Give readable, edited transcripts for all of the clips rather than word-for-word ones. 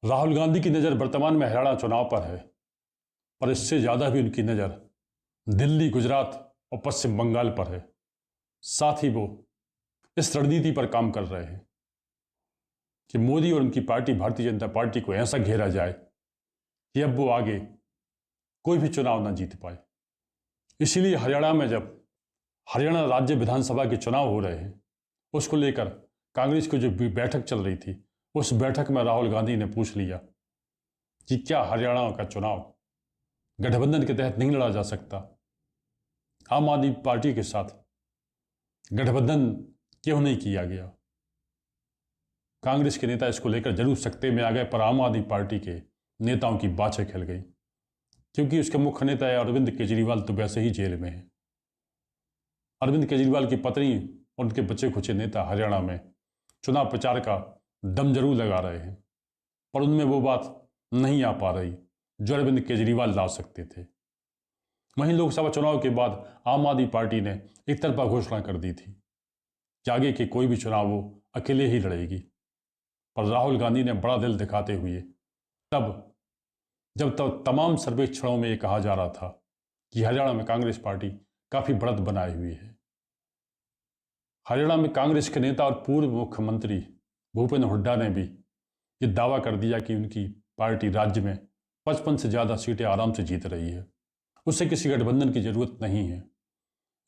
राहुल गांधी की नज़र वर्तमान में हरियाणा चुनाव पर है, पर इससे ज़्यादा भी उनकी नज़र दिल्ली, गुजरात और पश्चिम बंगाल पर है। साथ ही वो इस रणनीति पर काम कर रहे हैं कि मोदी और उनकी पार्टी भारतीय जनता पार्टी को ऐसा घेरा जाए कि अब वो आगे कोई भी चुनाव ना जीत पाए। इसीलिए हरियाणा में जब हरियाणा राज्य विधानसभा के चुनाव हो रहे हैं, उसको लेकर कांग्रेस की जो बैठक चल रही थी, उस बैठक में राहुल गांधी ने पूछ लिया कि क्या हरियाणा का चुनाव गठबंधन के तहत नहीं लड़ा जा सकता। आम आदमी पार्टी के साथ गठबंधन क्यों नहीं किया गया। कांग्रेस के नेता इसको लेकर जरूर सख्ते में आ गए, पर आम आदमी पार्टी के नेताओं की बाछें खिल गई, क्योंकि उसके मुख्य नेता है अरविंद केजरीवाल तो वैसे ही जेल में है। अरविंद केजरीवाल की पत्नी और उनके बच्चे खुचे नेता हरियाणा में चुनाव प्रचार का दम जरूर लगा रहे हैं, पर उनमें वो बात नहीं आ पा रही जो अरविंद केजरीवाल ला सकते थे। वहीं लोकसभा चुनाव के बाद आम आदमी पार्टी ने एक तरफा घोषणा कर दी थी कि आगे के कोई भी चुनाव वो अकेले ही लड़ेगी। पर राहुल गांधी ने बड़ा दिल दिखाते हुए जब तमाम सर्वेक्षणों में ये कहा जा रहा था कि हरियाणा में कांग्रेस पार्टी काफी बढ़त बनाई हुई है। हरियाणा में कांग्रेस के नेता और पूर्व मुख्यमंत्री भूपेंद्र हुड्डा ने भी ये दावा कर दिया कि उनकी पार्टी राज्य में 55 से ज़्यादा सीटें आराम से जीत रही है, उससे किसी गठबंधन की जरूरत नहीं है।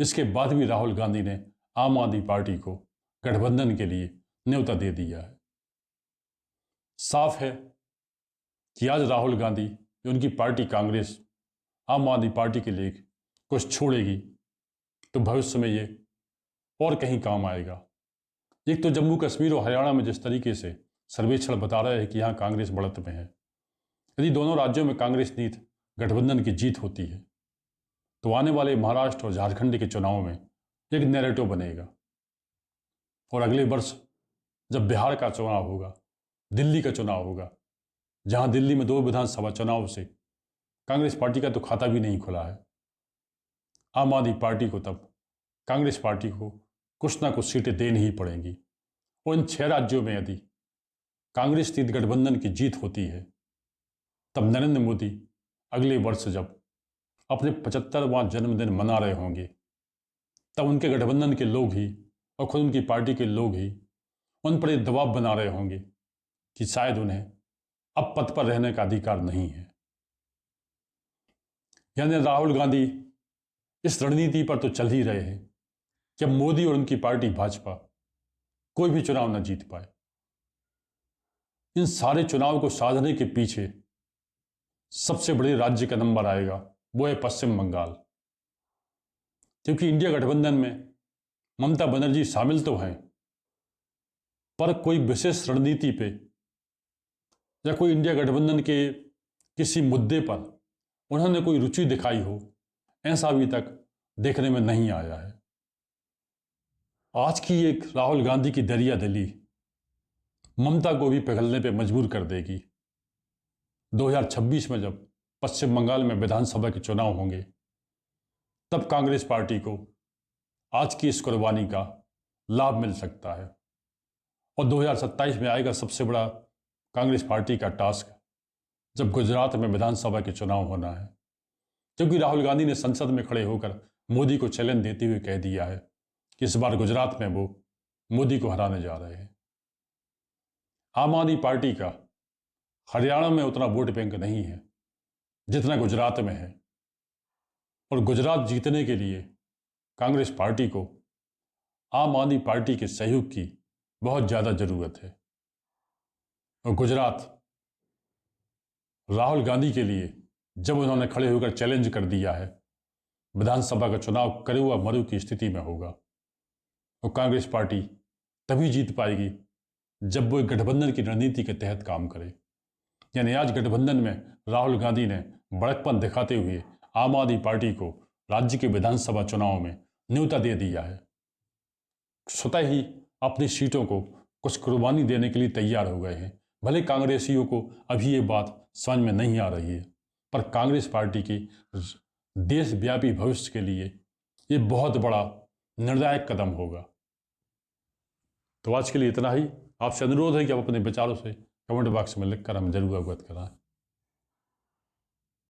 इसके बाद भी राहुल गांधी ने आम आदमी पार्टी को गठबंधन के लिए न्योता दे दिया है। साफ है कि आज राहुल गांधी, उनकी पार्टी कांग्रेस आम आदमी पार्टी के लिए कुछ छोड़ेगी तो भविष्य में ये और कहीं काम आएगा। एक तो जम्मू कश्मीर और हरियाणा में जिस तरीके से सर्वेक्षण बता रहे हैं कि यहाँ कांग्रेस बढ़त में है, यदि दोनों राज्यों में कांग्रेस नीत गठबंधन की जीत होती है तो आने वाले महाराष्ट्र और झारखंड के चुनाव में एक नैरेटिव बनेगा। और अगले वर्ष जब बिहार का चुनाव होगा, दिल्ली का चुनाव होगा, जहां दिल्ली में 2 विधानसभा चुनाव से कांग्रेस पार्टी का तो खाता भी नहीं खुला है, आम आदमी पार्टी को तब कांग्रेस पार्टी को कुछ ना कुछ सीटें देनी ही पड़ेंगी। और इन 6 राज्यों में यदि कांग्रेस नीत गठबंधन की जीत होती है, तब नरेंद्र मोदी अगले वर्ष जब अपने 75वां जन्मदिन मना रहे होंगे, तब उनके गठबंधन के लोग ही और खुद उनकी पार्टी के लोग ही उन पर दबाव बना रहे होंगे कि शायद उन्हें अब पद पर रहने का अधिकार नहीं है। यानी राहुल गांधी इस रणनीति पर तो चल ही रहे हैं कि अब मोदी और उनकी पार्टी भाजपा कोई भी चुनाव न जीत पाए। इन सारे चुनाव को साधने के पीछे सबसे बड़े राज्य का नंबर आएगा, वो है पश्चिम बंगाल। क्योंकि इंडिया गठबंधन में ममता बनर्जी शामिल तो हैं, पर कोई विशेष रणनीति पे या कोई इंडिया गठबंधन के किसी मुद्दे पर उन्होंने कोई रुचि दिखाई हो, ऐसा अभी तक देखने में नहीं आया है। आज की एक राहुल गांधी की दरिया दिली ममता को भी पिघलने पे मजबूर कर देगी। 2026 में जब पश्चिम बंगाल में विधानसभा के चुनाव होंगे, तब कांग्रेस पार्टी को आज की इस कुर्बानी का लाभ मिल सकता है। और 2027 में आएगा सबसे बड़ा कांग्रेस पार्टी का टास्क, जब गुजरात में विधानसभा के चुनाव होना है। क्योंकि राहुल गांधी ने संसद में खड़े होकर मोदी को चैलेंज देते हुए कह दिया है कि इस बार गुजरात में वो मोदी को हराने जा रहे हैं। आम आदमी पार्टी का हरियाणा में उतना वोट बैंक नहीं है जितना गुजरात में है, और गुजरात जीतने के लिए कांग्रेस पार्टी को आम आदमी पार्टी के सहयोग की बहुत ज्यादा जरूरत है। और गुजरात राहुल गांधी के लिए जब उन्होंने खड़े होकर चैलेंज कर दिया है, विधानसभा का चुनाव करुआ मरु की स्थिति में होगा, और कांग्रेस पार्टी तभी जीत पाएगी जब वो एक गठबंधन की रणनीति के तहत काम करे। यानी आज गठबंधन में राहुल गांधी ने बड़कपन दिखाते हुए आम आदमी पार्टी को राज्य के विधानसभा चुनाव में न्योता दे दिया है। स्वतः ही अपनी सीटों को कुछ कुर्बानी देने के लिए तैयार हो गए हैं। भले कांग्रेसियों को अभी ये बात समझ में नहीं आ रही है, पर कांग्रेस पार्टी के देशव्यापी भविष्य के लिए ये बहुत बड़ा निर्णायक कदम होगा। तो आज के लिए इतना ही। आपसे अनुरोध है कि आप अपने विचारों से कमेंट बॉक्स में लिखकर हम जरूर अवगत कराएं।